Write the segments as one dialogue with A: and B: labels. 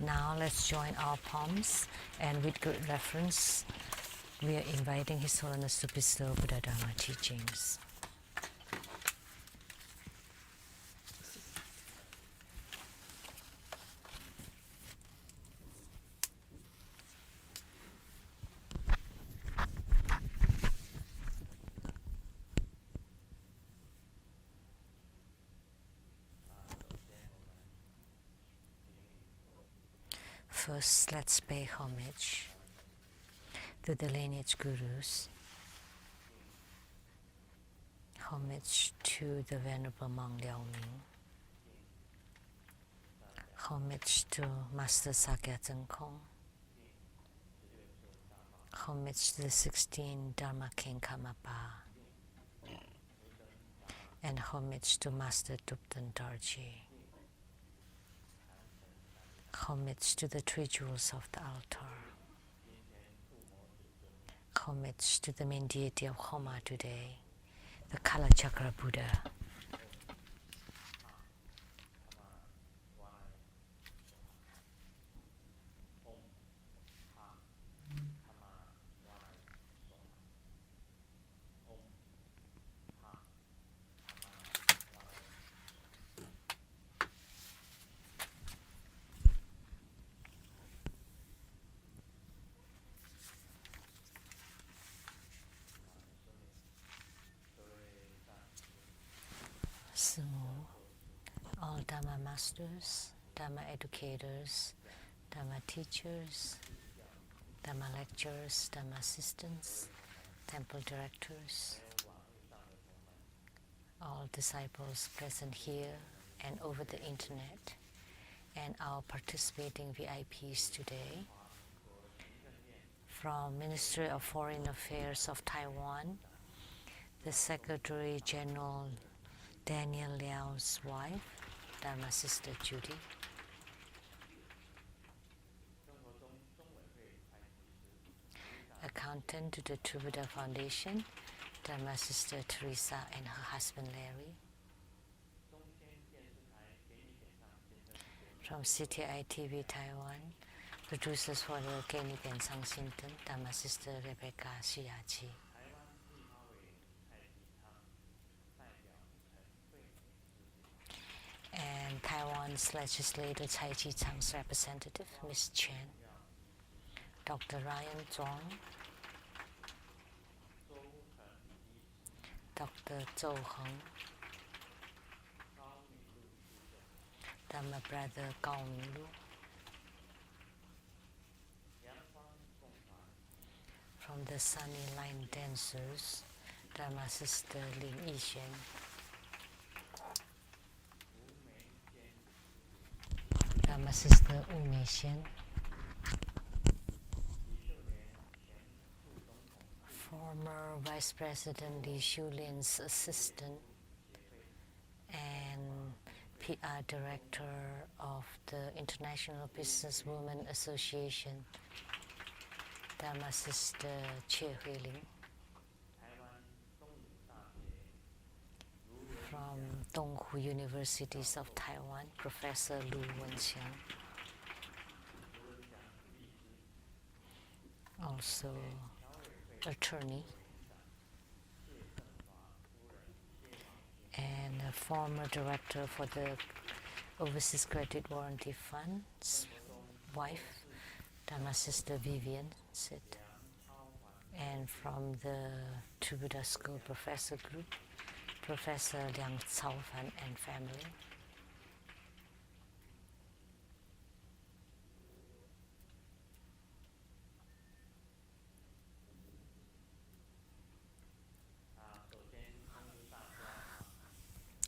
A: Now let's join our palms, and with good reference, we are inviting His Holiness to bestow Buddha Dharma teachings. First, let's pay homage to the lineage gurus, homage to the Venerable Monk Liao Ming, homage to Master Sakya Zhengkong, homage to the 16 Dharma King Karmapa, and homage to Master Thupten Dorji. Homage to the three jewels of the altar. Homage to the main deity of Homa today, the Kala Chakra Buddha. So, all Dharma masters, Dharma educators, Dharma teachers, Dharma lecturers, Dharma assistants, temple directors, all disciples present here and over the internet, and our participating VIPs today, from Ministry of Foreign Affairs of Taiwan, the Secretary General Daniel Liao's wife, Dharma Sister Judy, accountant to the True Buddha Foundation, Dharma Sister Teresa and her husband Larry, from CTI TV Taiwan, producers for the Kenny Ben Sang Shinton, Dharma Sister Rebecca Shiyachi. And Taiwan's legislator Chai Chi-chang's representative, Ms. Chen, Dr. Ryan Zhong, Dr. Dzogchen, Dharma brother Gao Minglu, from the Sunny Line Dancers, Dharma Sister Lin Yishen, Dharma Sister Wu Meixian, former Vice President Li Shulin's assistant and PR Director of the International Businesswomen Association, Dharma Sister Che Huiling, from Donghu Universities of Taiwan, Professor Lu Wenxiang, also attorney and a former director for the Overseas Credit Warranty Fund's wife, Dharma Sister Vivian Sit, and from the True Buddha School Professor Group, Professor Liang Caofan and family.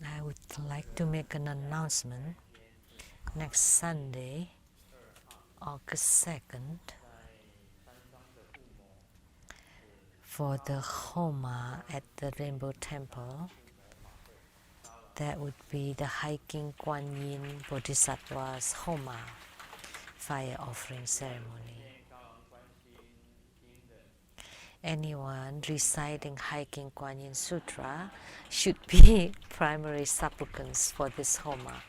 A: I would like to make an announcement. Next Sunday, August 2nd, for the Homa at the Rainbow Temple, that would be the Hiking Guan Yin Bodhisattva's Homa fire offering ceremony. Anyone reciting Hiking Guan Yin Sutra should be primary supplicants for this Homa.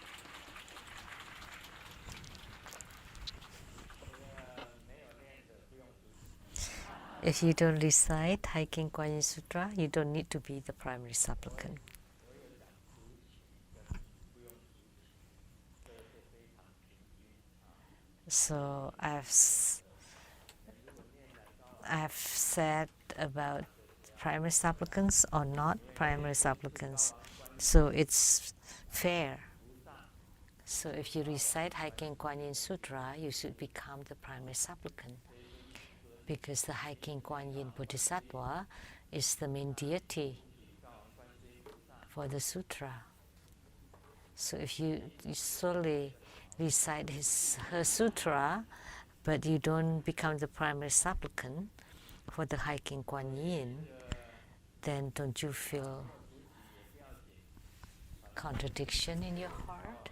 A: If you don't recite Hiking Kuan Yin Sutra, you don't need to be the primary supplicant. So I've said about primary supplicants or not primary supplicants. So it's fair. So if you recite Hiking Kuan Yin Sutra, you should become the primary supplicant, because the Hiking Kuan Yin Bodhisattva is the main deity for the sutra. So if you solely recite her sutra, but you don't become the primary supplicant for the Hiking Kuan Yin, then don't you feel contradiction in your heart?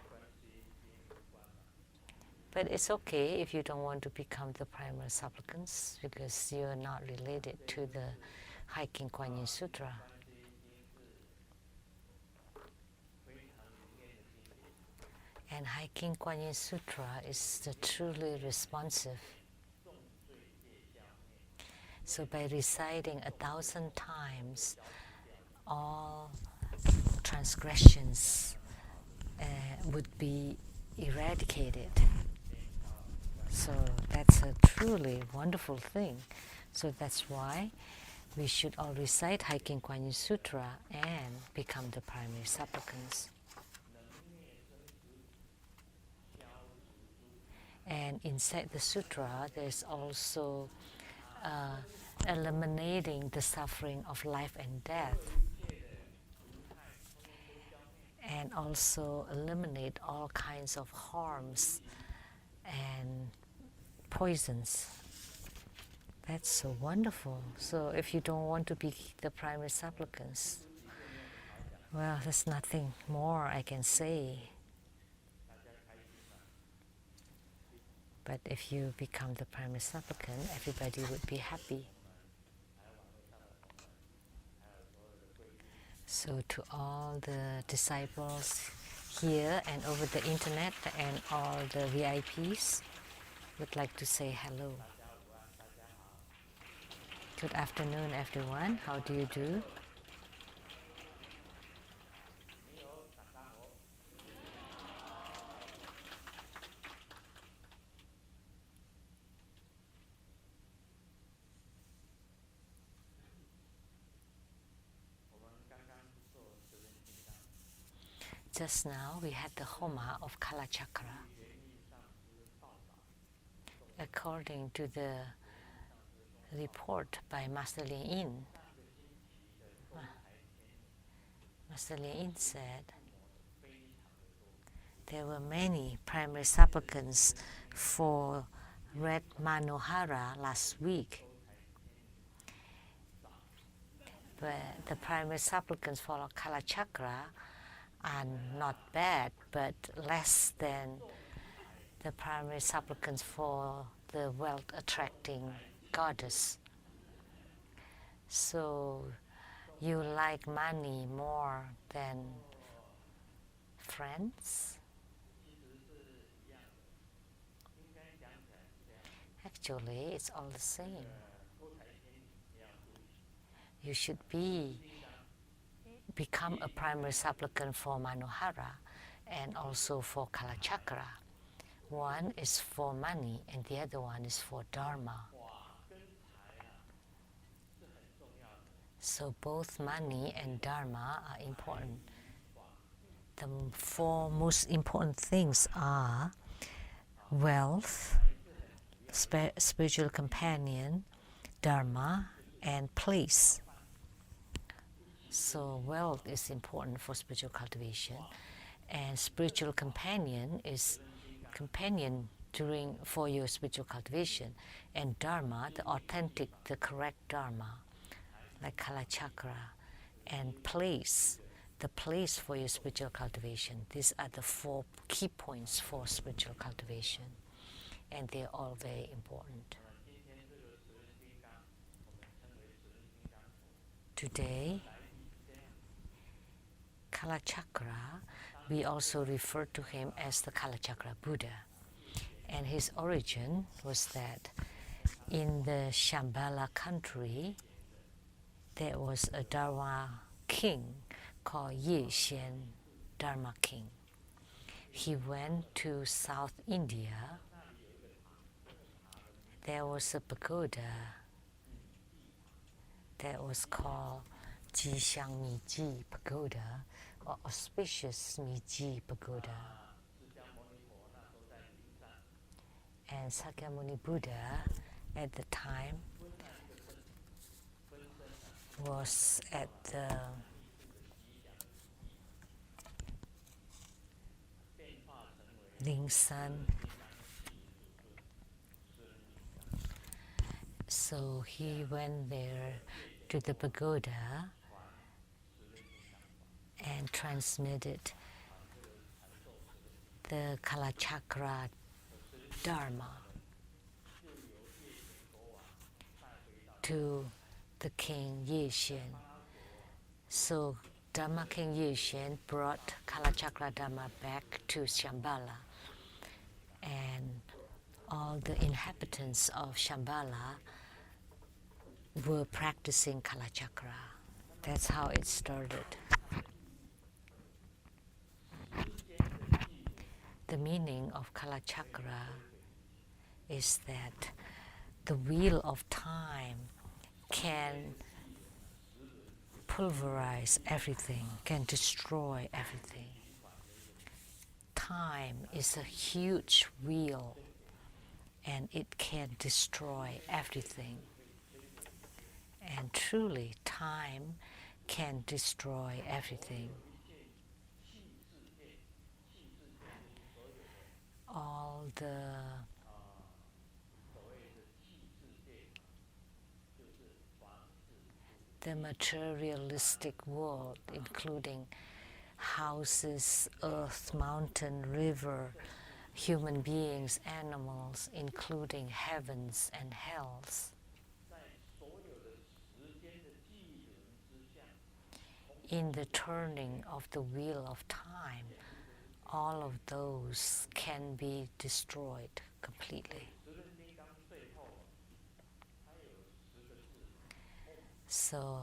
A: But it's okay if you don't want to become the primary supplicants, because you're not related to the Hiking Kuan Yin Sutra. And Hiking Kuan Yin Sutra is the truly responsive. So by reciting 1,000 times, all transgressions would be eradicated. So that's a truly wonderful thing. So that's why we should all recite Hiking Kuan Yin Sutra and become the primary supplicants. And inside the sutra, there's also eliminating the suffering of life and death, and also eliminate all kinds of harms and poisons. That's so wonderful. So if you don't want to be the primary supplicants, well, there's nothing more I can say. But if you become the primary supplicant, everybody would be happy. So to all the disciples here and over the internet and all the VIPs, would like to say hello. Good afternoon, everyone. How do you do? Just now we had the Homa of Kala Chakra. According to the report by Master Lien Yin, Master Lien Yin said there were many primary supplicants for Red Manohara last week. But the primary supplicants for Kala Chakra are not bad, but less than the primary supplicants for the wealth-attracting goddess. So you like money more than friends? Actually, it's all the same. You should become a primary supplicant for Manohara and also for Kala Chakra. One is for money and the other one is for Dharma. So both money and Dharma are important. The four most important things are wealth, spiritual companion, Dharma, and place. So wealth is important for spiritual cultivation, and spiritual companion is companion for your spiritual cultivation, and Dharma, the authentic, the correct Dharma, like Kala Chakra, and place, the place for your spiritual cultivation. These are the four key points for spiritual cultivation, and they're all very important. Today, Kala Chakra, we also refer to him as the Kala Chakra Buddha. And his origin was that in the Shambhala country, there was a Dharma king called Ye Xian Dharma king. He went to South India. There was a pagoda that was called Jixiang Miji Pagoda, or Auspicious Miji Pagoda. And Sakyamuni Buddha at the time was at the Ningsan. So he went there to the pagoda and transmitted the Kalachakra Dharma to the king Ye Xian. So Dharma King Ye Xian brought Kalachakra Dharma back to Shambhala, and all the inhabitants of Shambhala were practicing Kalachakra. That's how it started. The meaning of Kalachakra is that the wheel of time can pulverize everything, can destroy everything. Time is a huge wheel and it can destroy everything. And truly, time can destroy everything. All the materialistic world, including houses, earth, mountain, river, human beings, animals, including heavens and hells. In the turning of the wheel of time, all of those can be destroyed completely. So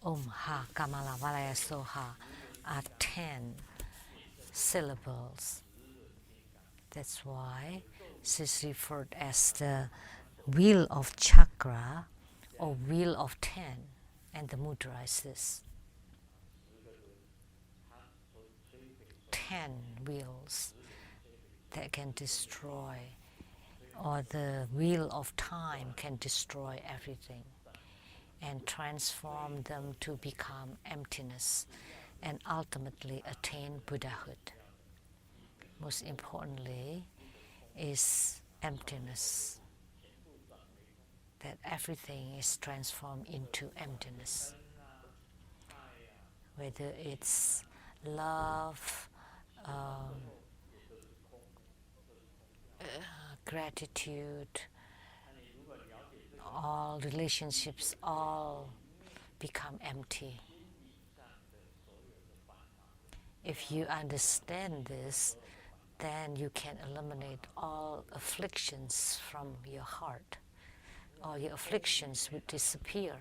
A: Om Ha Kamala Valaya Soha are 10 syllables. That's why this is referred as the wheel of chakra or wheel of 10, and the mudra is this. 10 wheels that can destroy, or the wheel of time can destroy everything and transform them to become emptiness and ultimately attain Buddhahood. Most importantly is emptiness, that everything is transformed into emptiness. Whether it's love, gratitude, all relationships, all become empty. If you understand this, then you can eliminate all afflictions from your heart. All your afflictions would disappear,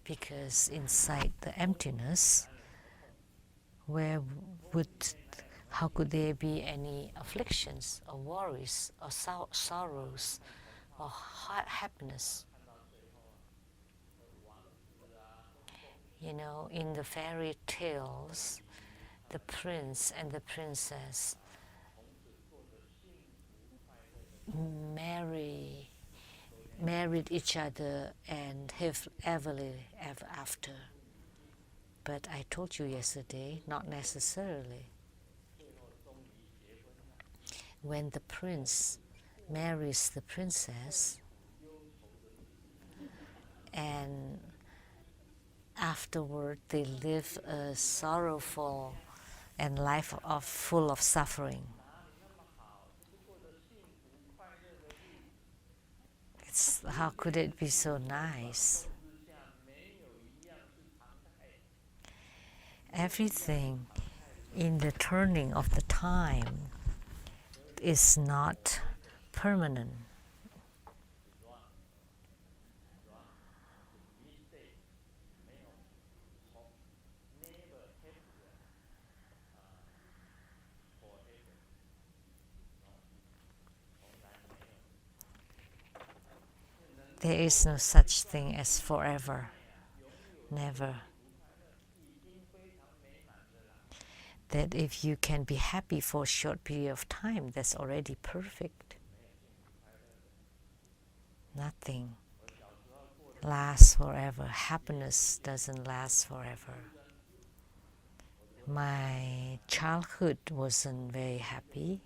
A: because inside the emptiness, how could there be any afflictions or worries or sorrows or happiness? You know, in the fairy tales, the prince and the princess married each other and live happily ever after. But I told you yesterday, not necessarily. When the prince marries the princess, and afterward they live a sorrowful and life full of suffering. How could it be so nice? Everything in the turning of the time is not permanent. There is no such thing as forever. Never. That if you can be happy for a short period of time, that's already perfect. Nothing lasts forever. Happiness doesn't last forever. My childhood wasn't very happy.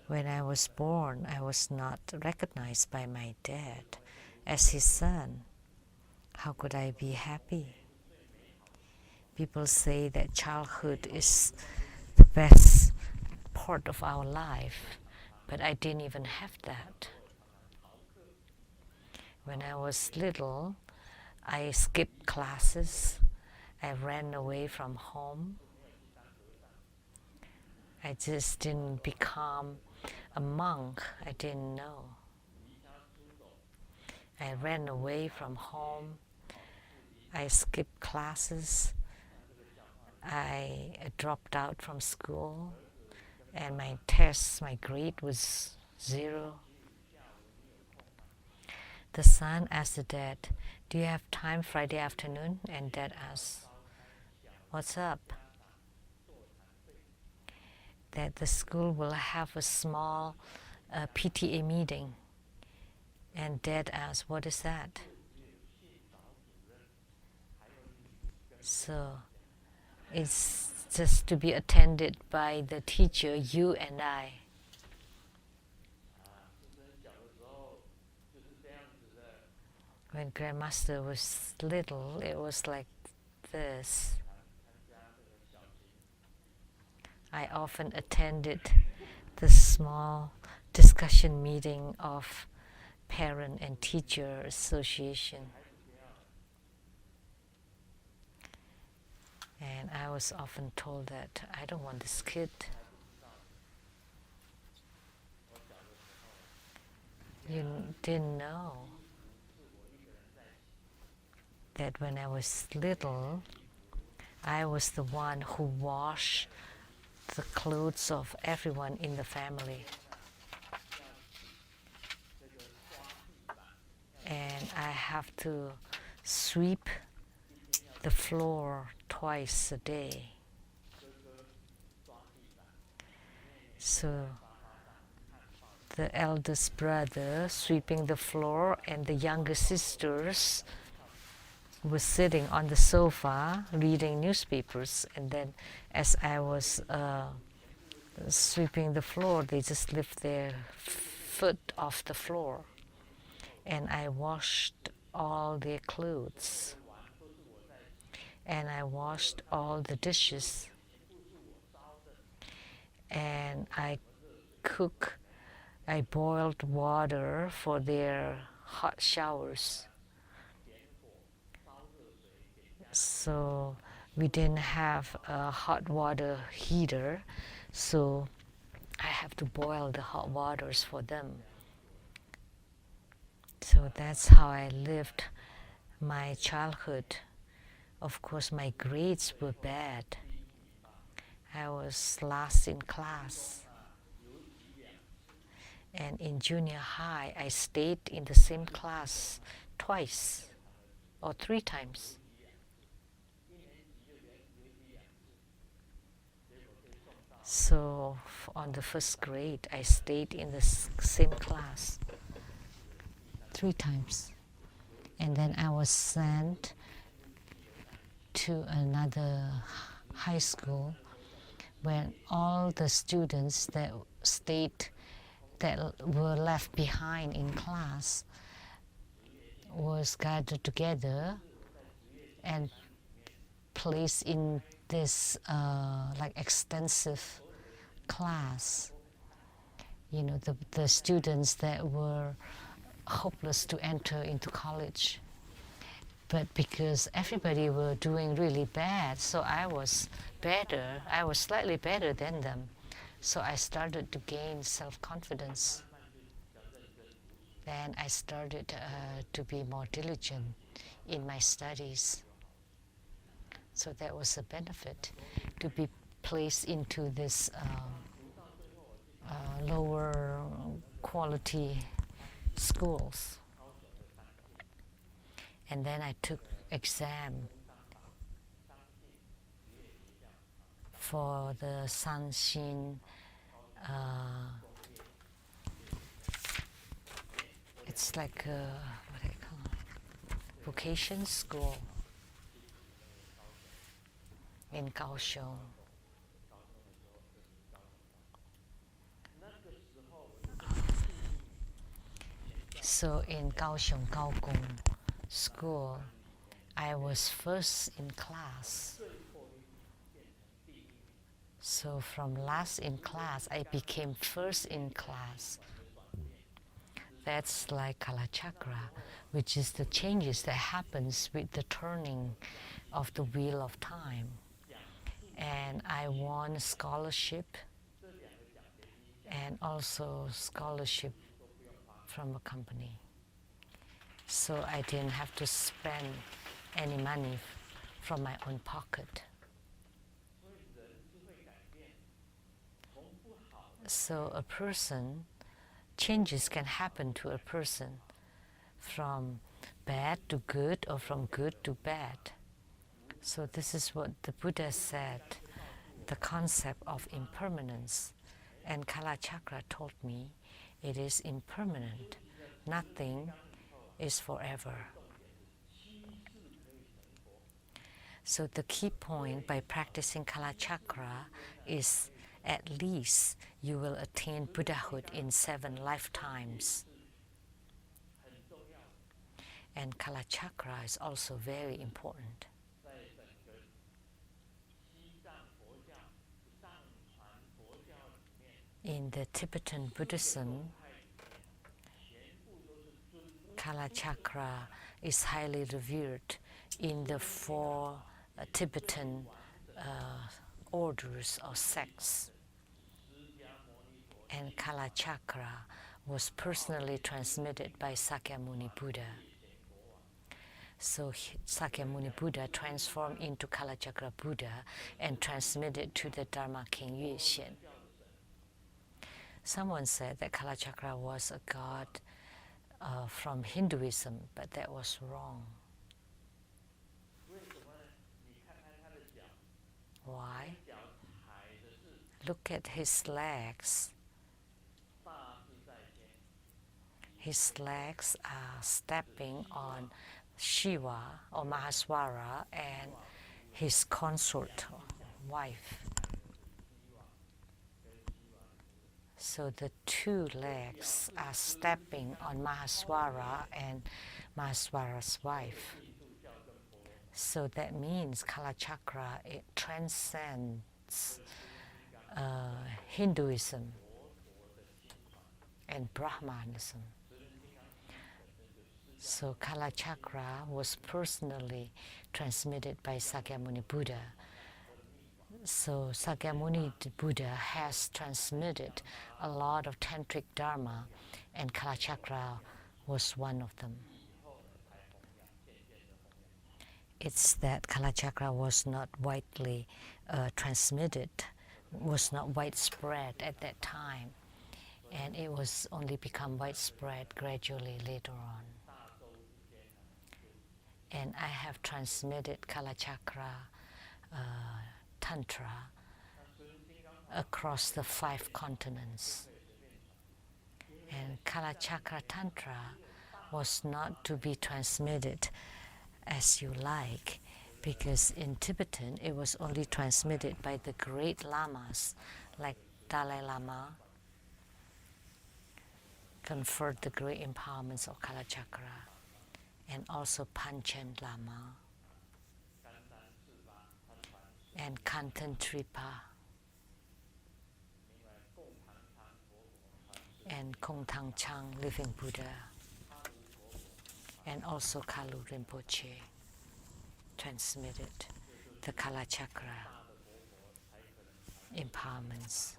A: When I was born, I was not recognized by my dad as his son. How could I be happy? People say that childhood is the best part of our life, but I didn't even have that. When I was little, I skipped classes. I ran away from home. I just didn't become a monk. I didn't know. I ran away from home. I skipped classes. I dropped out from school, and my tests, my grade was 0. The son asked the dad, "Do you have time Friday afternoon?" And dad asked, "What's up?" That the school will have a small PTA meeting. And dad asked, "What is that?" So it's just to be attended by the teacher, you and I. When Grandmaster was little, it was like this. I often attended the small discussion meeting of Parent and Teacher Association. And I was often told that I don't want this kid. You didn't know that when I was little, I was the one who washed the clothes of everyone in the family. And I have to sweep the floor twice a day. So the eldest brother sweeping the floor and the younger sisters were sitting on the sofa reading newspapers, and then as I was sweeping the floor, they just lift their foot off the floor, and I washed all their clothes, and I washed all the dishes, and I boiled water for their hot showers. So we didn't have a hot water heater, so I have to boil the hot waters for them. So that's how I lived my childhood. Of course, my grades were bad. I was last in class. And in junior high, I stayed in the same class twice or 3 times. So on the first grade, I stayed in the same class 3 times. And then I was sent to another high school when all the students that were left behind in class was gathered together and placed in this like extensive class. You know, the students that were hopeless to enter into college. But because everybody were doing really bad, so I was better. I was slightly better than them. So I started to gain self-confidence. Then I started to be more diligent in my studies. So that was a benefit, to be placed into this lower quality schools. And then I took exam for the Sanxin, it's like what I call it, vocation school in Kaohsiung. So in Kaohsiung Kaokung school, I was first in class. So from last in class, I became first in class. That's like Kalachakra, which is the changes that happens with the turning of the wheel of time. And I won a scholarship and also scholarship from a company. So I didn't have to spend any money from my own pocket. So a person, changes can happen to a person from bad to good or from good to bad. So this is what the Buddha said, the concept of impermanence. And Kalachakra told me it is impermanent. Nothing is forever. So the key point by practicing Kalachakra is at least you will attain Buddhahood in 7 lifetimes. And Kalachakra is also very important. In the Tibetan Buddhism, Kalachakra is highly revered in the 4 Tibetan orders or sects. And Kalachakra was personally transmitted by Sakyamuni Buddha. So Sakyamuni Buddha transformed into Kalachakra Buddha and transmitted to the Dharma King Yuexian. Someone said that Kalachakra was a god from Hinduism, but that was wrong. Why? Look at his legs. His legs are stepping on Shiva or Mahaswara and his consort wife. So the 2 legs are stepping on Mahaswara and Mahaswara's wife. So that means Kalachakra, it transcends Hinduism and Brahmanism. So Kalachakra was personally transmitted by Sakyamuni Buddha. So Sakyamuni Buddha has transmitted a lot of tantric dharma, and Kalachakra was one of them. It's that Kalachakra was not widely transmitted, was not widespread at that time, and it was only become widespread gradually later on. And I have transmitted Kalachakra Tantra across the 5 continents. And Kalachakra Tantra was not to be transmitted as you like, because in Tibetan it was only transmitted by the great lamas like Dalai Lama, conferred the great empowerments of Kalachakra, and also Panchen Lama and Kanten Tripa and Kong Tang Chang, Living Buddha, and also Kalu Rinpoche transmitted the Kalachakra. empowerments.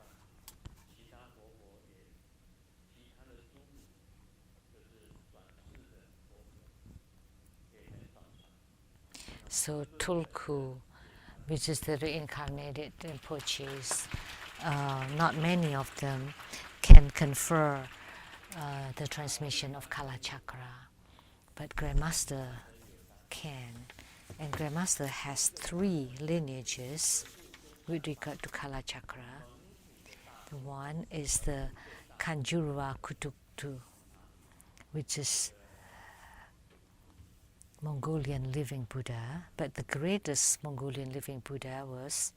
A: So Tulku, which is the reincarnated Rinpoches, not many of them can confer the transmission of Kala Chakra, but Grandmaster can. And Grandmaster has 3 lineages with regard to Kala Chakra. The one is the Kanjurwa Kutuktu, which is Mongolian living Buddha, but the greatest Mongolian living Buddha was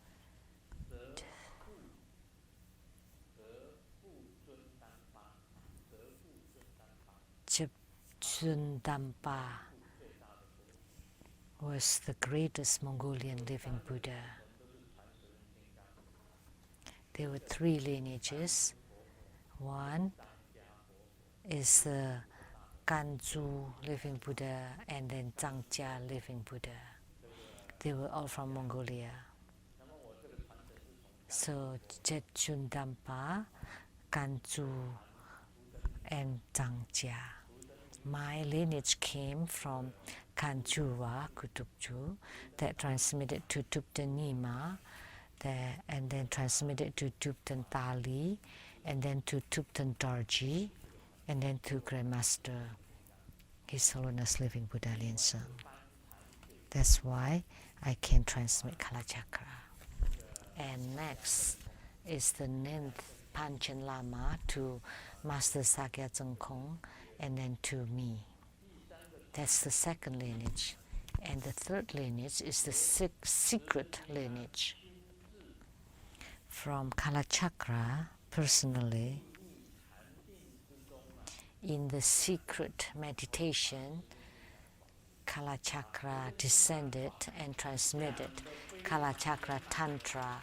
A: Dzogchen was the greatest Mongolian living Buddha. There were 3 lineages. One is the Kanju living Buddha and then Zhangjia living Buddha. They were all from Mongolia. So Dzogchen Dampa, Kanju and Zhangjia. My lineage came from Kanjurwa Kutukju that transmitted to Tupten Nima, and then transmitted to Tupten Tali, and then to Tupten Dorji, and then to Grandmaster, His Holiness Living Buddha Linseng. That's why I can transmit Kala Chakra. And next is the 9th Panchen Lama to Master Sakya Tsongkhong, and then to me. That's the 2nd lineage. And the 3rd lineage is the secret lineage. From Kala Chakra, personally, in the secret meditation, Kala Chakra descended and transmitted Kala Chakra Tantra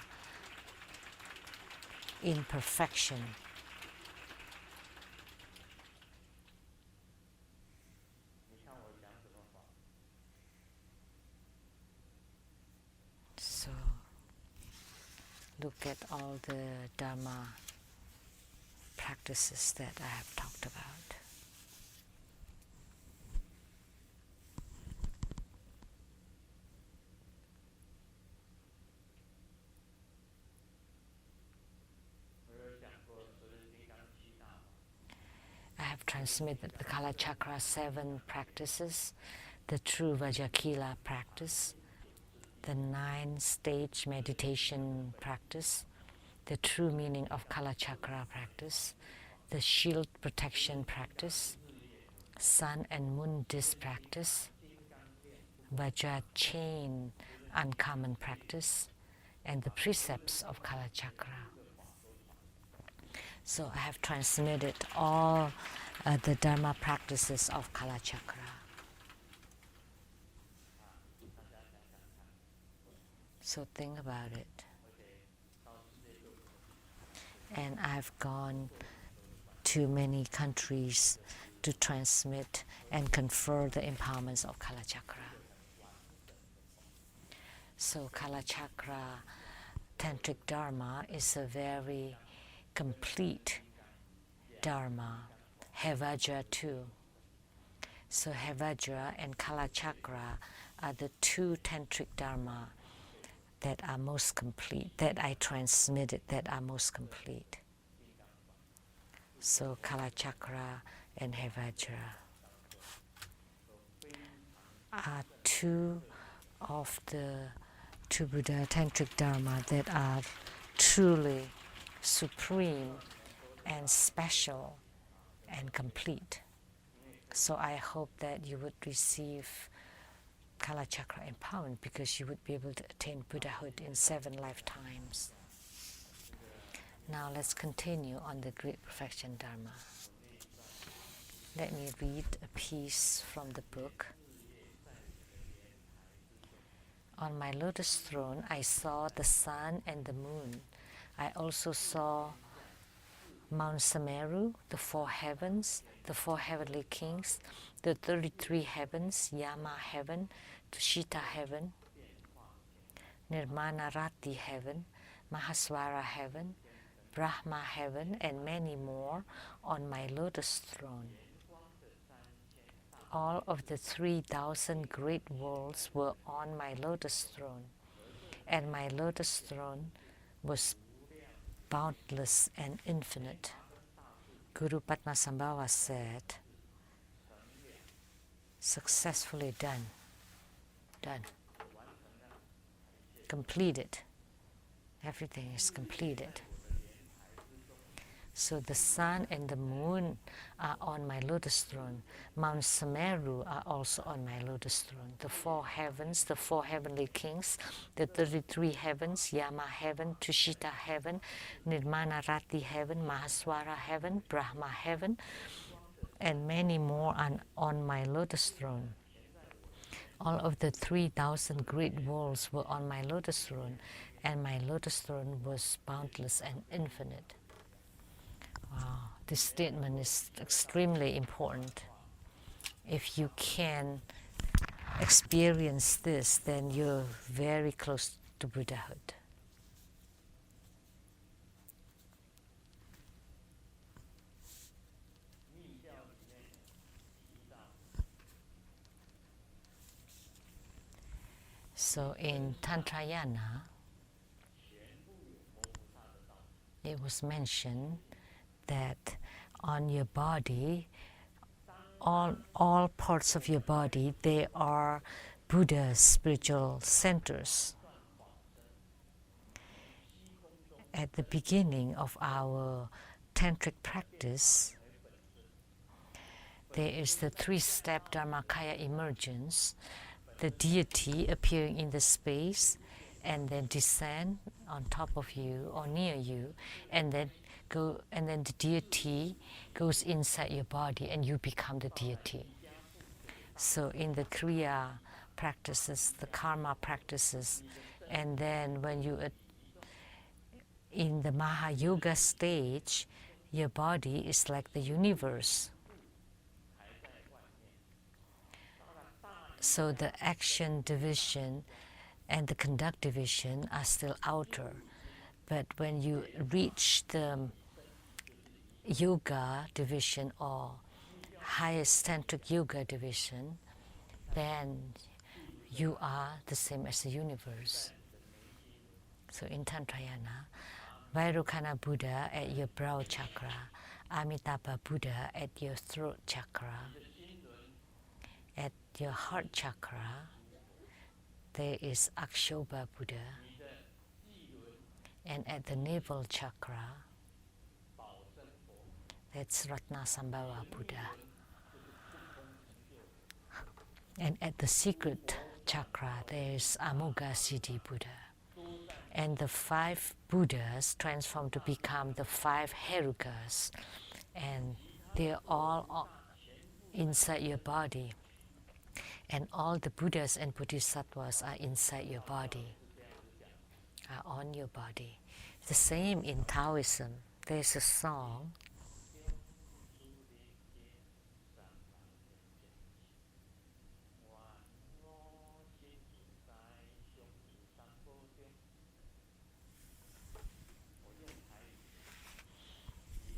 A: in perfection. So, look at all the Dharma practices that I have talked about. I have transmitted the Kala Chakra 7 practices, the true Vajakila practice, the 9-stage meditation practice, the true meaning of Kala Chakra practice, the shield protection practice, sun and moon disk practice, Vajra chain uncommon practice, and the precepts of Kala Chakra. So I have transmitted all the Dharma practices of Kala Chakra. So think about it. And I've gone to many countries to transmit and confer the empowerments of Kala Chakra. So Kala Chakra Tantric Dharma is a very complete Dharma. Vajra too. So Vajra and Kala Chakra are the 2 Tantric Dharma that are most complete, that I transmitted, that are most complete. So Kala Chakra and Vajra are 2 of the 2 Buddha Tantric Dharma that are truly supreme and special and complete. So I hope that you would receive Kala Chakra empowerment because you would be able to attain Buddhahood in 7 lifetimes. Now let's continue on the Great Perfection Dharma. Let me read a piece from the book. On my lotus throne, I saw the sun and the moon. I also saw Mount Sumeru, the 4 heavens, the 4 heavenly kings, the 33 heavens, Yama heaven, Tushita heaven, Nirmanarati heaven, Mahaswara heaven, Brahma heaven, and many more on my lotus throne. All of the 3,000 great worlds were on my lotus throne, and my lotus throne was boundless and infinite. Guru Padmasambhava said, successfully done, completed. Everything is completed. So the sun and the moon are on my lotus throne. Mount Sumeru are also on my lotus throne. The 4 heavens, the 4 heavenly kings, the 33 heavens, Yama heaven, Tushita heaven, Nirmanarati heaven, Mahaswara heaven, Brahma heaven, and many more are on my lotus throne. All of the 3,000 great worlds were on my lotus throne, and my lotus throne was boundless and infinite. Wow, this statement is extremely important. If you can experience this, then you're very close to Buddhahood. So in Tantrayana, it was mentioned that on your body, all parts of your body, they are Buddha's spiritual centers. At the beginning of our tantric practice, there is the 3-step Dharmakaya emergence, the deity appearing in the space and then descend on top of you or near you, and then the deity goes inside your body and you become the deity. So in the Kriya practices, the karma practices, and then when you in the Mahayoga stage, your body is like the universe. So the action division and the conduct division are still outer. But when you reach the yoga division or highest tantric yoga division, then you are the same as the universe. So in Tantrayana, Vairocana Buddha at your brow chakra, Amitabha Buddha at your throat chakra, at your heart chakra, there is Akshobha Buddha, and at the navel chakra, that's Ratnasambhava Buddha. And at the secret chakra, there is Amoga Siddhi Buddha. And the 5 Buddhas transform to become the 5 Herukas, and they're all inside your body. And all the Buddhas and Bodhisattvas are inside your body, are on your body. The same in Taoism. There's a song,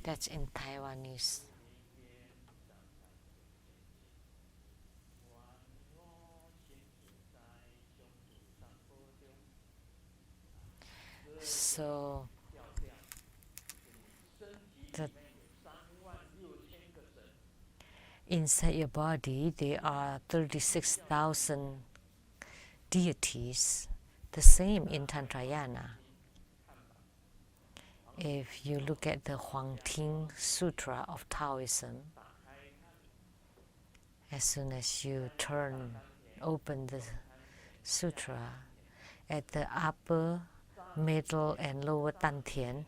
A: that's in Taiwanese. So inside your body, there are 36,000 deities, the same in Tantrayana. If you look at the Huangting Sutra of Taoism, as soon as you open the sutra, at the upper, middle, and lower Dantian,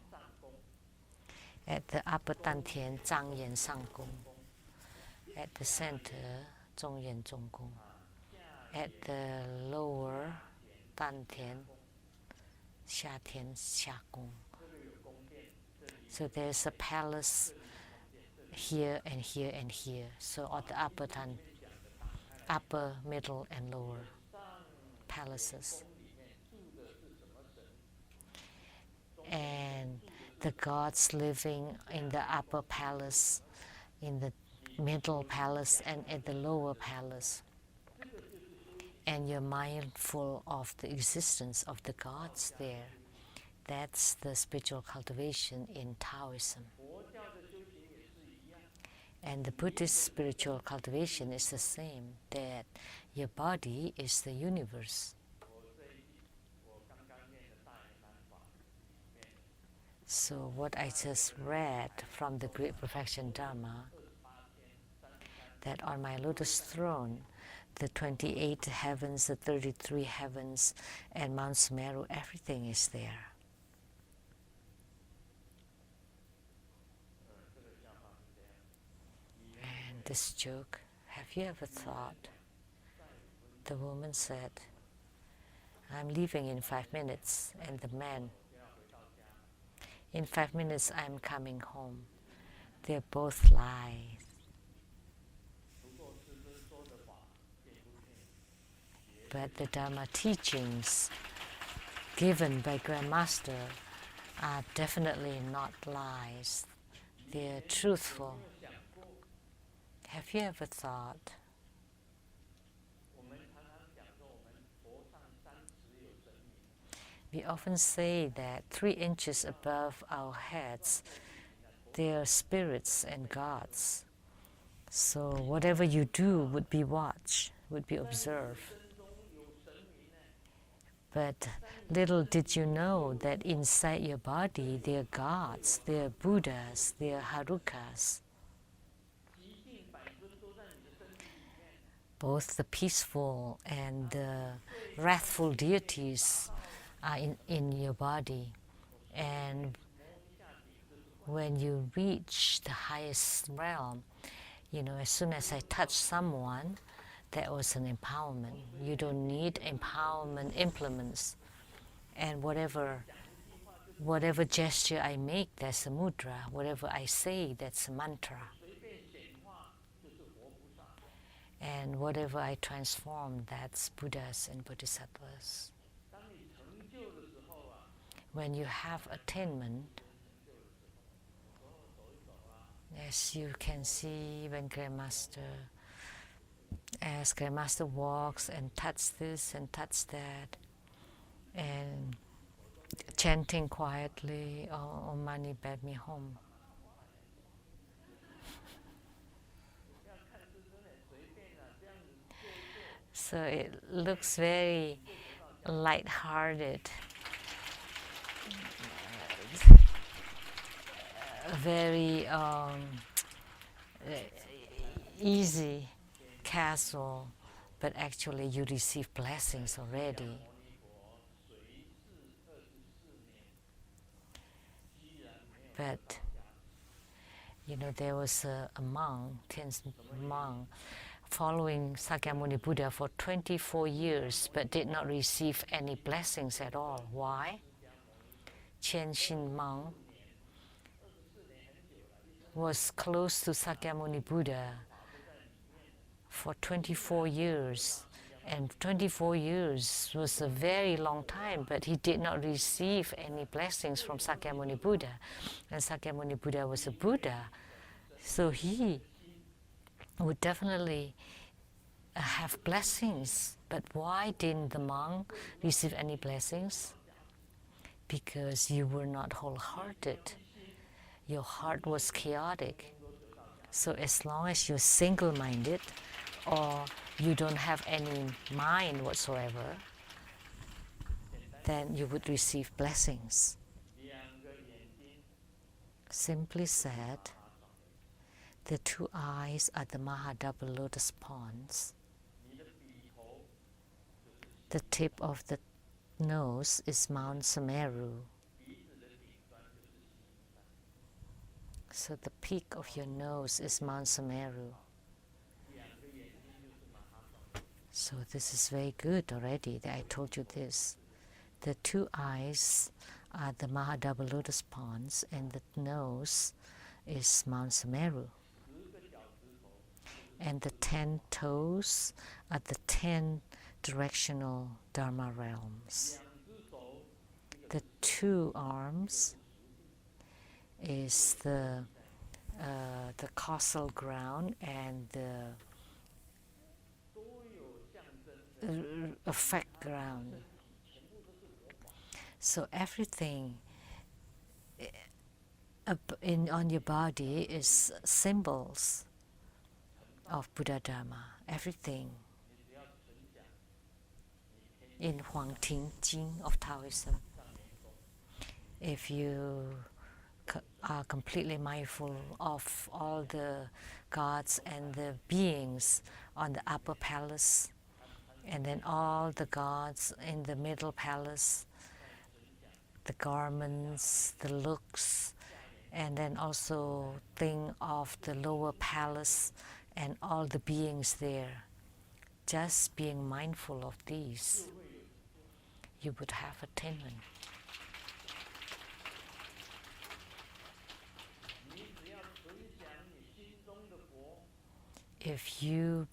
A: at the upper Dantian, Zhang Yan Sang Gong. At the center, Zhong Yan Zhong Gong. At the lower Dantian, Xia Tian Xia Gong. So there's a palace here and here and here. So at the upper, middle, and lower palaces. the gods living in the upper palace, in the middle palace, and at the lower palace. And you're mindful of the existence of the gods there. That's the spiritual cultivation in Taoism. And the Buddhist spiritual cultivation is the same, that your body is the universe. So what I just read from the Great Perfection Dharma, that on my lotus throne, the 28 heavens, the 33 heavens, and Mount Sumeru, everything is there. And this joke, have you ever thought? The woman said, I'm leaving in 5 minutes, and the man, in 5 minutes I'm coming home. They're both lies. But the Dharma teachings given by Grandmaster are definitely not lies. They're truthful. Have you ever thought? We often say that 3 inches above our heads, they are spirits and gods. So whatever you do would be watched, would be observed. But little did you know that inside your body there are gods, there are Buddhas, there are Harukas. Both the peaceful and the wrathful deities are in your body. And when you reach the highest realm, as soon as I touch someone, that was an empowerment. You don't need empowerment implements. And whatever gesture I make, that's a mudra. Whatever I say, that's a mantra. And whatever I transform, that's Buddhas and Bodhisattvas. When you have attainment, as you can see when as Grandmaster walks and touch this and touch that, and chanting quietly, "Oh, money bade me home." So it looks very light-hearted, very easy, casual, but actually you receive blessings already. But there was a monk, monk, following Sakyamuni Buddha for 24 years, but did not receive any blessings at all. Why? Chenshin monk was close to Sakyamuni Buddha for 24 years. And 24 years was a very long time, but he did not receive any blessings from Sakyamuni Buddha. And Sakyamuni Buddha was a Buddha, so he would definitely have blessings. But why didn't the monk receive any blessings? Because you were not wholehearted. Your heart was chaotic. So as long as you're single-minded, or you don't have any mind whatsoever, then you would receive blessings. Simply said, the 2 eyes are the Maha Double Lotus Ponds. The tip of the nose is Mount Sumeru. So the peak of your nose is Mount Sumeru. So this is very good already that I told you this. The 2 eyes are the Maha Double Lotus Ponds, and the nose is Mount Sumeru. And the 10 toes are the 10 directional Dharma realms. The 2 arms is the causal ground and the effect ground. So everything on your body is symbols of Buddha Dharma. Everything in Huang Ting Jing of Taoism. If you are completely mindful of all the gods and the beings on the upper palace, and then all the gods in the middle palace, the garments, the looks, and then also think of the lower palace and all the beings there. Just being mindful of these, you would have attainment. If you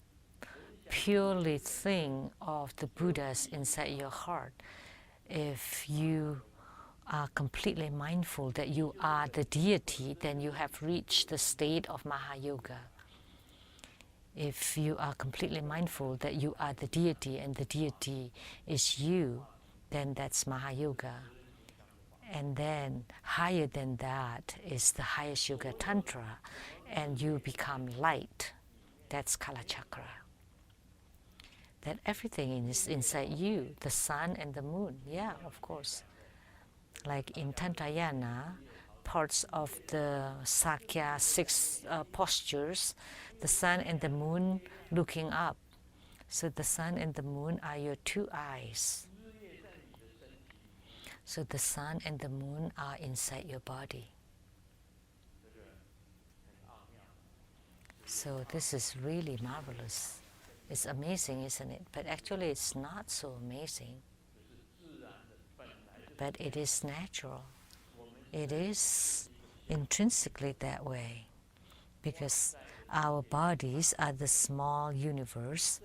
A: purely think of the Buddhas inside your heart, if you are completely mindful that you are the deity, then you have reached the state of Mahayoga. If you are completely mindful that you are the deity and the deity is you, then that's Mahayoga. And then higher than that is the highest yoga tantra, and you become light. That's Kalachakra. That everything is inside you, the sun and the moon. Yeah, of course. Like in Tantrayana, parts of the Sakya 6 postures, the sun and the moon looking up. So the sun and the moon are your two eyes. So the sun and the moon are inside your body. So this is really marvelous. It's amazing, isn't it? But actually it's not so amazing. But it is natural. It is intrinsically that way. Because our bodies are the small universe,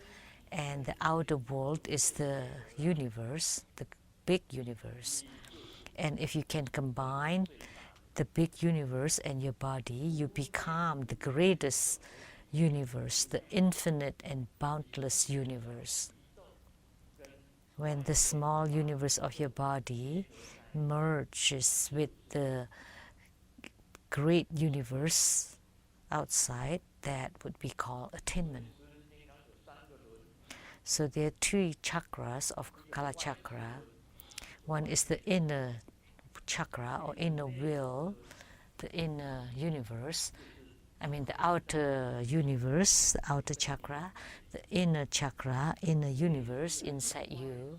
A: and the outer world is the universe, the big universe. And if you can combine the big universe and your body, you become the greatest universe, the infinite and boundless universe. When the small universe of your body merges with the great universe outside, that would be called attainment. So there are three chakras of Kalachakra. One is the inner chakra or inner will, the inner universe. The outer universe, the outer chakra, the inner chakra, inner universe inside you.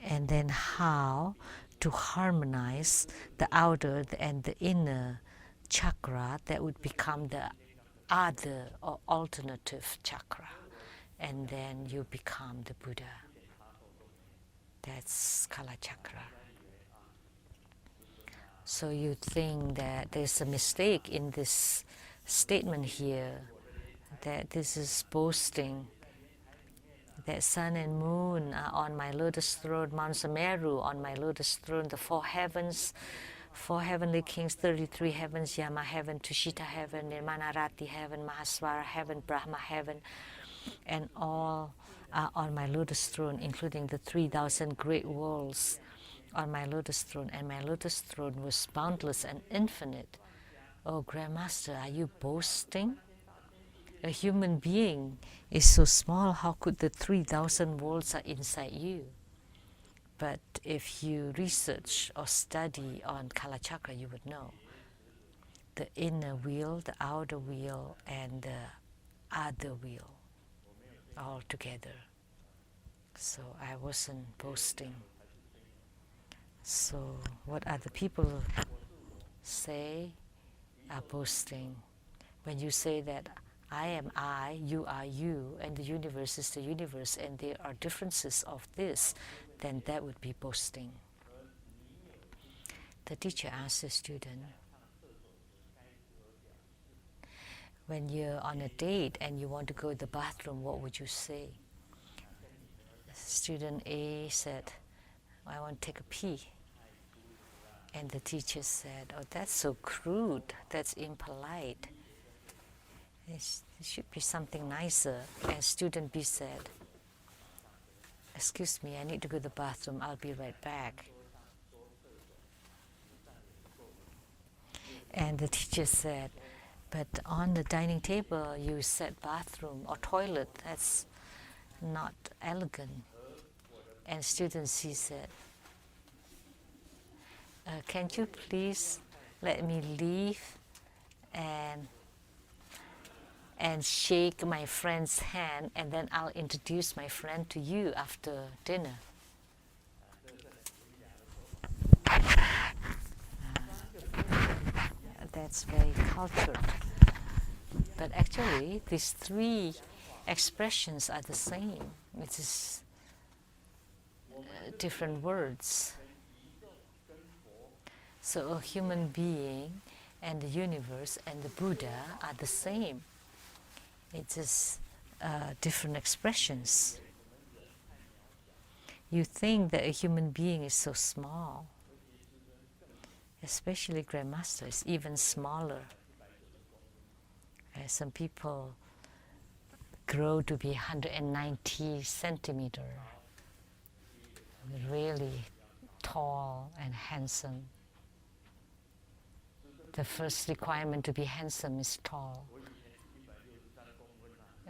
A: And then how to harmonize the outer and the inner chakra, that would become the other or alternative chakra. And then you become the Buddha. That's Kalachakra. So you think that there's a mistake in this statement here, that this is boasting, that sun and moon are on my lotus throne, Mount Sumeru on my lotus throne, the four heavens, four heavenly kings, 33 heavens, Yama heaven, Tushita heaven, Nirmanarati heaven, Mahaswara heaven, Brahma heaven, and all are on my lotus throne, including the 3,000 great worlds on my lotus throne, and my lotus throne was boundless and infinite. Oh, Grandmaster, are you boasting? A human being is so small, how could the 3,000 worlds are inside you? But if you research or study on Kalachakra, you would know. The inner wheel, the outer wheel, and the other wheel, all together. So I wasn't boasting. So what other people say are boasting. When you say that I am I, you are you, and the universe is the universe, and there are differences of this, then that would be boasting. The teacher asked the student, when you're on a date and you want to go to the bathroom, what would you say? Student A said, I want to take a pee. And the teacher said, "Oh, that's so crude, that's impolite. It should be something nicer." And student B said, "Excuse me, I need to go to the bathroom, I'll be right back." And the teacher said, "But on the dining table you said bathroom or toilet, that's not elegant." And student C said, "Can you please let me leave and shake my friend's hand, and then I'll introduce my friend to you after dinner." That's very cultured. But actually, these three expressions are the same. It is different words. So a human being and the universe and the Buddha are the same. It's just different expressions. You think that a human being is so small, especially Grandmaster is even smaller. Some people grow to be 190 centimeter, really tall and handsome. The first requirement to be handsome is tall.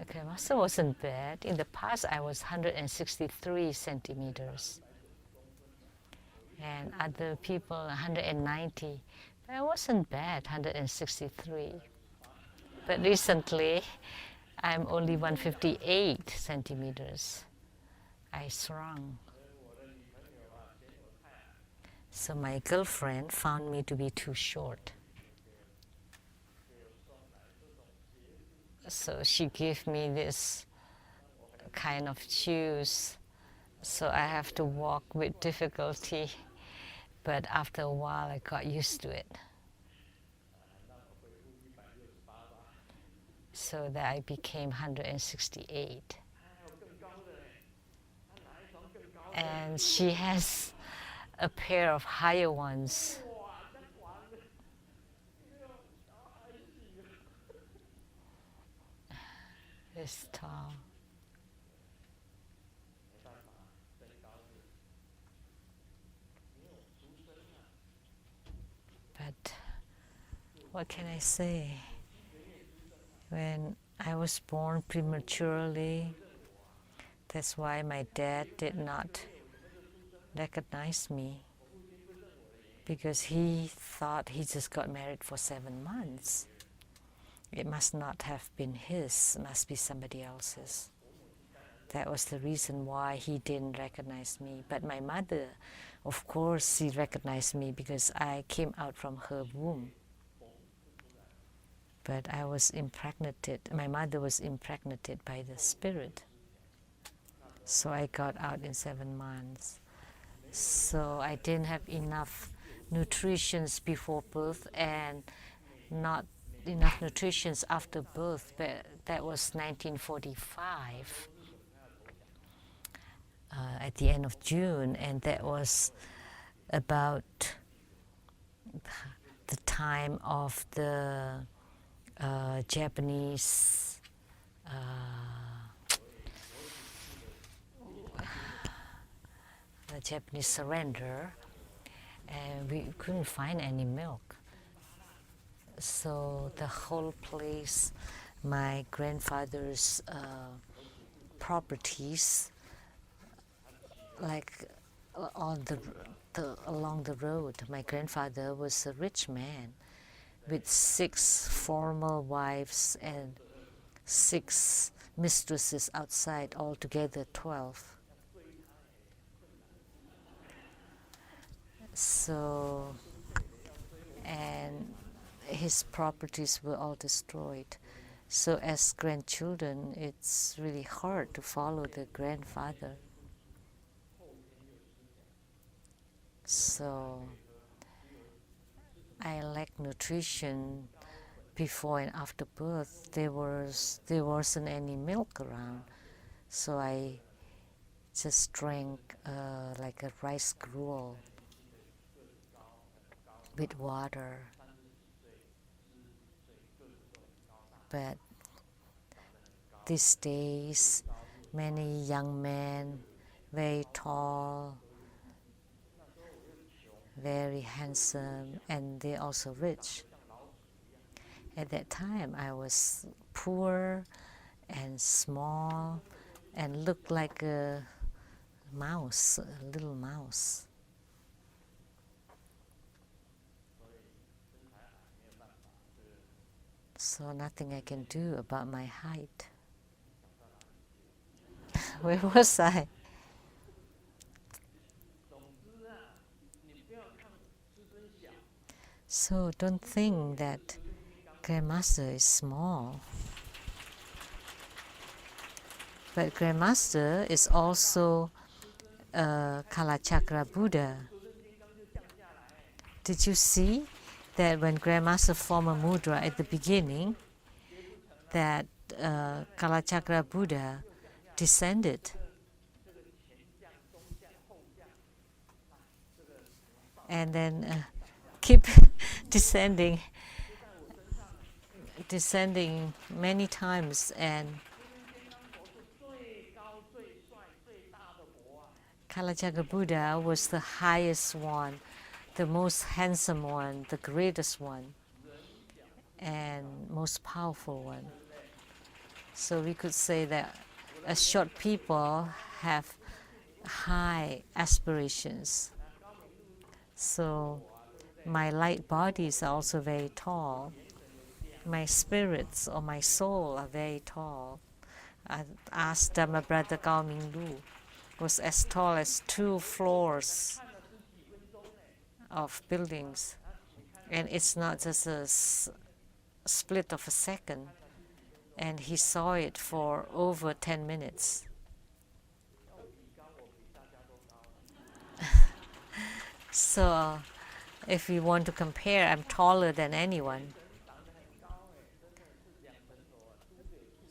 A: Okay, Master wasn't bad. In the past, I was 163 centimeters. And other people, 190. But I wasn't bad, 163. But recently, I'm only 158 centimeters. I shrunk. So my girlfriend found me to be too short. So she gave me this kind of shoes. So I have to walk with difficulty. But after a while, I got used to it. So that I became 168. And she has a pair of higher ones. It's tall. But what can I say? When I was born prematurely, that's why my dad did not recognize me, because he thought he just got married for 7 months. It must not have been his, it must be somebody else's. That was the reason why he didn't recognize me. But my mother, of course, she recognized me because I came out from her womb. But I was impregnated, my mother was impregnated by the spirit. So I got out in 7 months. So I didn't have enough nutrition before birth and not enough nutrition after birth. But that was 1945, at the end of June, and that was about the time of the Japanese surrender, and we couldn't find any milk. So the whole place, my grandfather's properties, like on along the road, my grandfather was a rich man with 6 former wives and 6 mistresses outside, altogether 12. So, and his properties were all destroyed. So as grandchildren, it's really hard to follow the grandfather. So I lacked nutrition before and after birth. There wasn't any milk around, so I just drank like a rice gruel. with water. But these days, many young men, very tall, very handsome, and they're also rich. At that time, I was poor and small and looked like a mouse, a little mouse. So nothing I can do about my height. Where was I? So don't think that Grandmaster is small. But Grandmaster is also a Kalachakra Buddha. Did you see that when Grandmaster formed a mudra at the beginning, that Kalachakra Buddha descended? And then keep descending many times, and Kalachakra Buddha was the highest one, the most handsome one, the greatest one, and most powerful one. So we could say that as short people have high aspirations. So my light bodies are also very tall. My spirits or my soul are very tall. I asked Dharma brother Gao Minglu, was as tall as 2 floors of buildings. And it's not just a split of a second. And he saw it for over 10 minutes. So if we want to compare, I'm taller than anyone.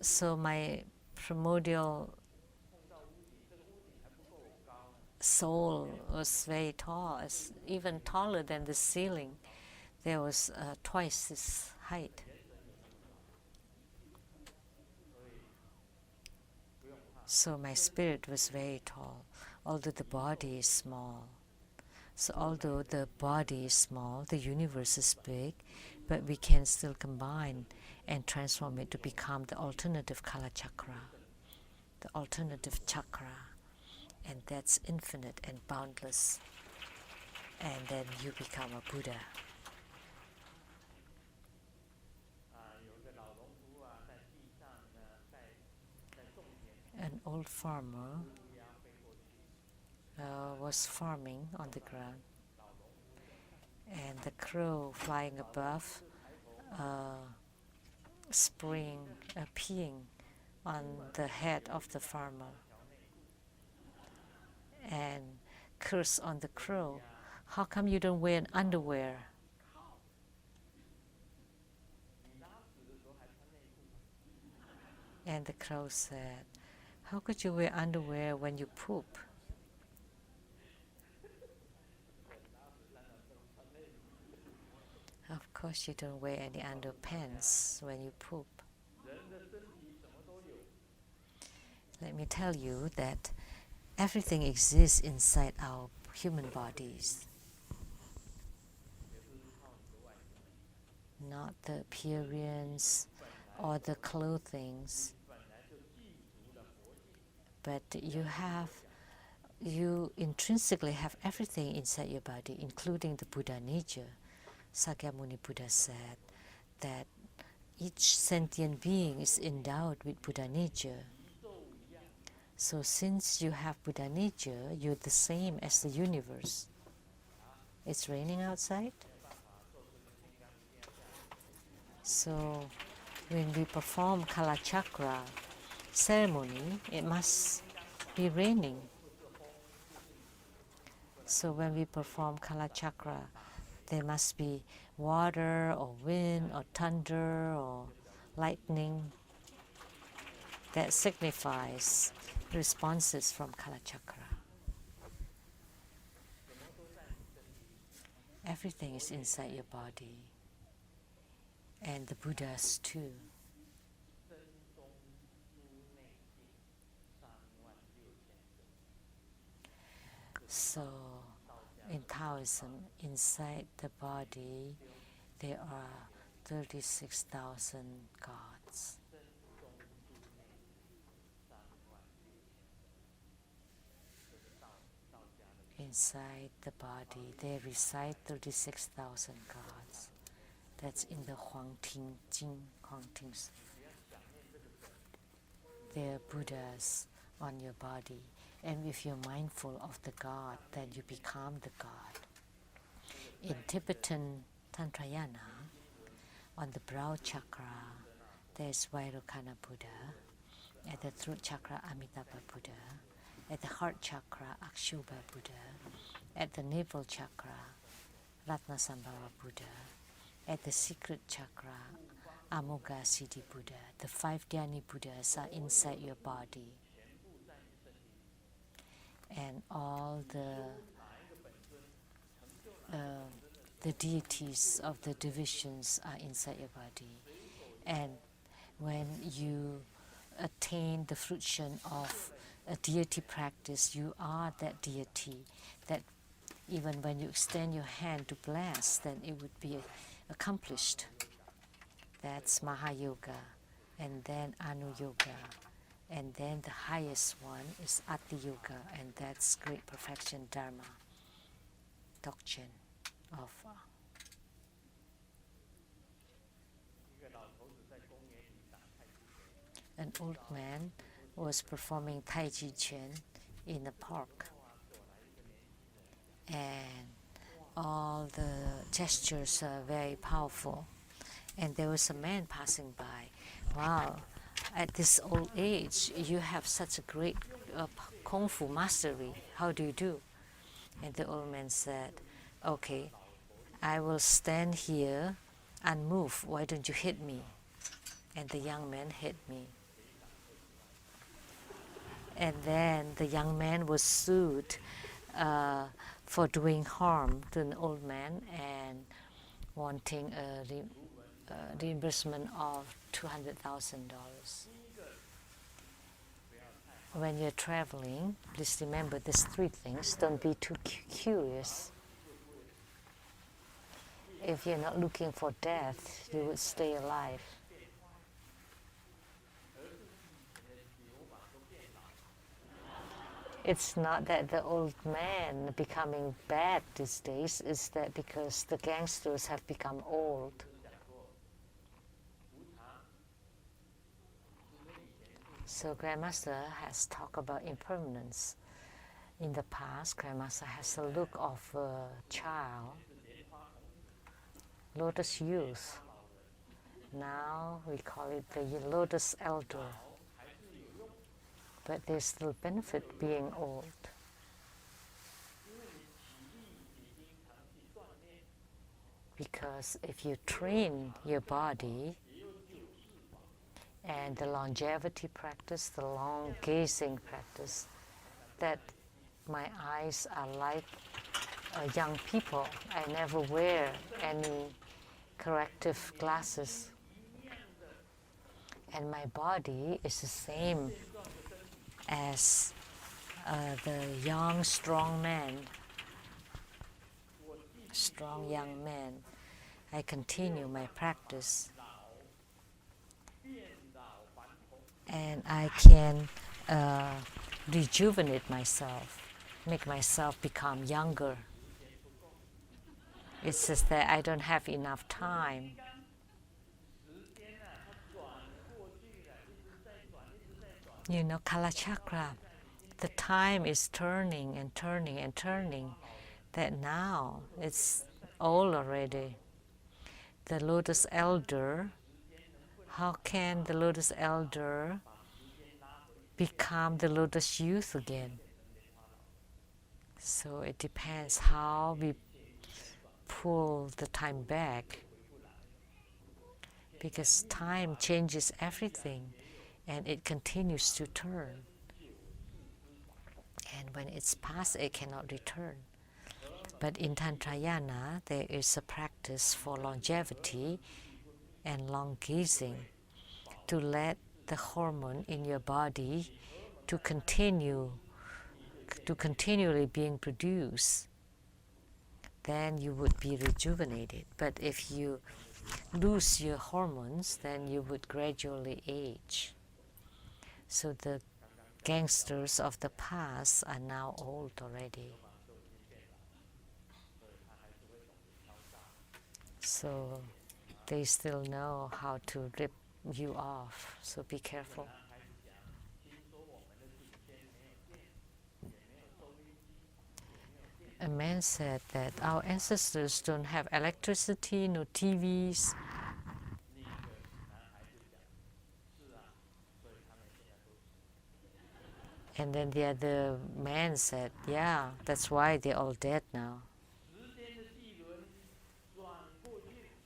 A: So my primordial soul was very tall, even taller than the ceiling. There was twice this height. So my spirit was very tall, although the body is small. So although the body is small, the universe is big, but we can still combine and transform it to become the alternative Kala Chakra, the alternative chakra, and that's infinite and boundless. And then you become a Buddha. An old farmer was farming on the ground, and the crow flying above peeing on the head of the farmer, and curse on the crow, "How come you don't wear an underwear?" And the crow said, "How could you wear underwear when you poop?" Of course you don't wear any underpants when you poop. Let me tell you that everything exists inside our human bodies. Not the appearance or the clothings, but you intrinsically have everything inside your body, including the Buddha nature. Sakyamuni Buddha said that each sentient being is endowed with Buddha nature. So since you have Buddha nature, you're the same as the universe. It's raining outside. So when we perform Kala Chakra ceremony, it must be raining. So when we perform Kala Chakra, there must be water or wind or thunder or lightning. That signifies responses from Kala Chakra. Everything is inside your body, and the Buddhas too. So, in Taoism, inside the body, there are 36,000 gods. Inside the body, there reside 36,000 gods. That's in the Huangting Jing, Huangting's. There are Buddhas on your body. And if you're mindful of the God, then you become the God. In Tibetan Tantrayana, on the brow chakra, there's Vairocana Buddha. At the throat chakra, Amitabha Buddha. At the heart chakra, Akshobha Buddha. At the navel chakra, Ratnasambhava Buddha. At the secret chakra, Amoga Siddhi Buddha. The 5 Dhyani Buddhas are inside your body. And all the deities of the divisions are inside your body. And when you attain the fruition of a deity practice, you are that deity, that even when you extend your hand to bless, then it would be accomplished. That's Mahayoga, and then Anuyoga, and then the highest one is Ati Yoga, and that's great perfection, Dharma, Dzogchen of. An old man was performing Tai Chi Chuan in a park, and all the gestures are very powerful. And there was a man passing by. Wow, at this old age, you have such a great Kung Fu mastery. How do you do? And the old man said, okay, I will stand here and move. Why don't you hit me? And the young man hit me. And then the young man was sued for doing harm to an old man and wanting a reimbursement of $200,000. When you're traveling, please remember these 3 things. Don't be too curious. If you're not looking for death, you would stay alive. It's not that the old man becoming bad these days, it's that because the gangsters have become old. So Grandmaster has talked about impermanence. In the past, Grandmaster has a look of a child, lotus youth. Now we call it the lotus elder. But there's still benefit being old. Because if you train your body, and the longevity practice, the long gazing practice, that my eyes are like young people. I never wear any corrective glasses. And my body is the same as the young, strong man, strong young man. I continue my practice. And I can rejuvenate myself, make myself become younger. It's just that I don't have enough time. You know, Kala Chakra, the time is turning and turning and turning, that now it's old already. The Lotus Elder, how can the Lotus Elder become the Lotus Youth again? So it depends how we pull the time back, because time changes everything and it continues to turn. And when it's past, it cannot return. But in Tantrayana, there is a practice for longevity and long gazing, to let the hormone in your body to continually being produced. Then you would be rejuvenated. But if you lose your hormones, then you would gradually age. So the gangsters of the past are now old already. So they still know how to rip you off, so be careful. A man said that our ancestors don't have electricity, no TVs. And then the other man said, yeah, that's why they're all dead now.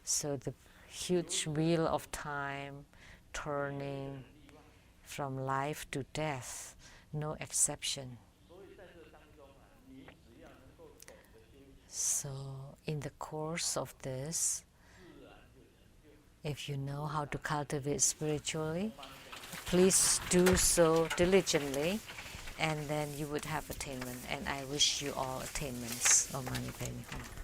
A: So the huge wheel of time turning from life to death, no exception. So in the course of this, if you know how to cultivate spiritually, please do so diligently, and then you would have attainment. And I wish you all attainments. Om Mani Padme Hum.